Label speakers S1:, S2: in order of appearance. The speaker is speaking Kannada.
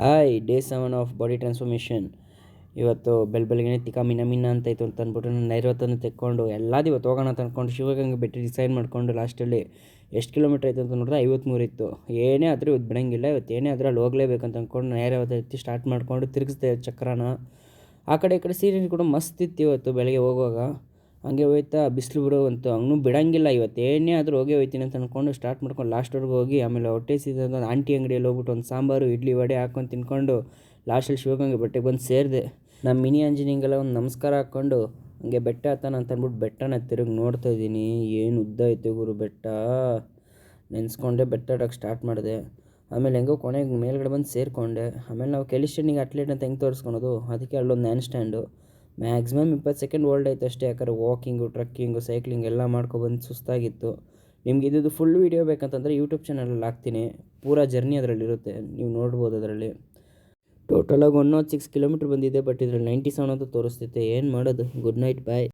S1: Hi day 7 of body transformation. ಇವತ್ತು ಬೆಳಗ್ಗೆನೇ ತಿಕ್ಕ ಮಿನ ಅಂತ ಇತ್ತು ಅಂತ ಅಂದ್ಬಿಟ್ಟು ನಾನು ನೈಋತ್ಯನ ತೆಕ್ಕೊಂಡು ಎಲ್ಲದು ಇವತ್ತು ಹೋಗೋಣ ಅಂತ ಅಂದ್ಕೊಂಡು ಶಿವಗಂಗೆ ಬೆಟ್ಟ ಡಿಸೈಡ್ ಮಾಡಿಕೊಂಡು ಲಾಸ್ಟಲ್ಲಿ ಎಷ್ಟು ಕಿಲೋಮೀಟ್ರ್ ಆಯಿತು ಅಂತ ನೋಡಿದ್ರೆ 53 ಇತ್ತು. ಏನೇ ಆದರೂ ಇವತ್ತು ಬಿಡೋಂಗಿಲ್ಲ, ಇವತ್ತು ಏನೇ ಆದರೂ ಅಲ್ಲಿ ಹೋಗಲೇಬೇಕಂತ ಅಂದ್ಕೊಂಡು ನೈಋತ್ಯ ಎತ್ತಿ ಸ್ಟಾರ್ಟ್ ಮಾಡಿಕೊಂಡು ತಿರುಗಿಸ್ದೆ ಚಕ್ರನ. ಆ ಕಡೆ ಈ ಕಡೆ ಸೀರೀನ್ ಕೂಡ ಮಸ್ತ್ ಇತ್ತು ಇವತ್ತು ಬೆಳಗ್ಗೆ ಹೋಗುವಾಗ. ಹಂಗೆ ಹೋಯ್ತಾ ಬಿಸಿಲು ಬಿಡುವಂತು ಹಂಗೂ ಬಿಡೋಂಗಿಲ್ಲ, ಇವತ್ತು ಏನೇ ಆದರೂ ಹೋಗೇ ಹೋಗ್ತೀನಿ ಅಂತ ಅಂದ್ಕೊಂಡು ಸ್ಟಾರ್ಟ್ ಮಾಡ್ಕೊಂಡು ಲಾಸ್ಟ್ವರೆಗೂ ಹೋಗಿ ಆಮೇಲೆ ಹೊಟ್ಟೆ ಸೀದ ಆಂಟಿ ಅಂಗಡಿಯಲ್ಲಿ ಹೋಗ್ಬಿಟ್ಟು ಒಂದು ಸಾಂಬಾರು ಇಡ್ಲಿ ವಡೆ ಹಾಕ್ಕೊಂಡು ತಿನ್ಕೊಂಡು ಲಾಸ್ಟಲ್ಲಿ ಶಿವಗಂಗೆ ಬೆಟ್ಟಕ್ಕೆ ಬಂದು ಸೇರಿದೆ. ನಮ್ಮ ಮಿನಿ ಆಂಜನೇಯಂಗೆಲ್ಲ ಒಂದು ನಮಸ್ಕಾರ ಹಾಕ್ಕೊಂಡು ಹಂಗೆ ಬೆಟ್ಟ ಹತ್ತಾನ ಅಂತ ಅಂದ್ಬಿಟ್ಟು ಬೆಟ್ಟನ ತಿರುಗಿ ನೋಡ್ತಾ ಇದ್ದೀನಿ. ಏನು ಉದ್ದ ಐತೆ ಗುರು ಬೆಟ್ಟ, ನೆನೆಸ್ಕೊಂಡೆ ಬೆಟ್ಟ ಹತ್ತಕ್ಕೆ ಸ್ಟಾರ್ಟ್ ಮಾಡಿದೆ. ಆಮೇಲೆ ಹೆಂಗೋ ಕೊನೆಗೆ ಮೇಲ್ಗಡೆ ಬಂದು ಸೇರಿಕೊಂಡೆ. ಆಮೇಲೆ ನಾವು ಕೆಲಿಸ್ಟೇನಿಗೆ ಅಟ್ಲೀಟ್ ಅಂತ ಹೆಂಗೆ ತೋರಿಸ್ಕೊಳೋದು, ಅದಕ್ಕೆ ಅಲ್ಲೊಂದು non stand. Maximum 20 second old ಆಯ್ತು ಅಷ್ಟೇ, ಯಾಕಂದರೆ ವಾಕಿಂಗು ಟ್ರಕ್ಕಿಂಗು ಸೈಕ್ಲಿಂಗ್ ಎಲ್ಲ ಮಾಡ್ಕೊಬಂದು ಸುಸ್ತಾಗಿತ್ತು. ನಿಮ್ಗೆ ಇದು ಫುಲ್ ವೀಡಿಯೋ ಬೇಕಂತಂದರೆ ಯೂಟ್ಯೂಬ್ ಚಾನಲಲ್ಲಿ ಹಾಕ್ತೀನಿ, ಪೂರಾ ಜರ್ನಿ ಅದರಲ್ಲಿರುತ್ತೆ, ನೀವು ನೋಡ್ಬೋದು. ಅದರಲ್ಲಿ ಟೋಟಲಾಗಿ 106 ಕಿಲೋಮೀಟ್ರ್ ಬಂದಿದೆ, ಬಟ್ ಇದರಲ್ಲಿ 97 ಅಂತ ತೋರಿಸ್ತೈತೆ. ಏನು ಮಾಡೋದು. ಗುಡ್ ನೈಟ್, ಬಾಯ್.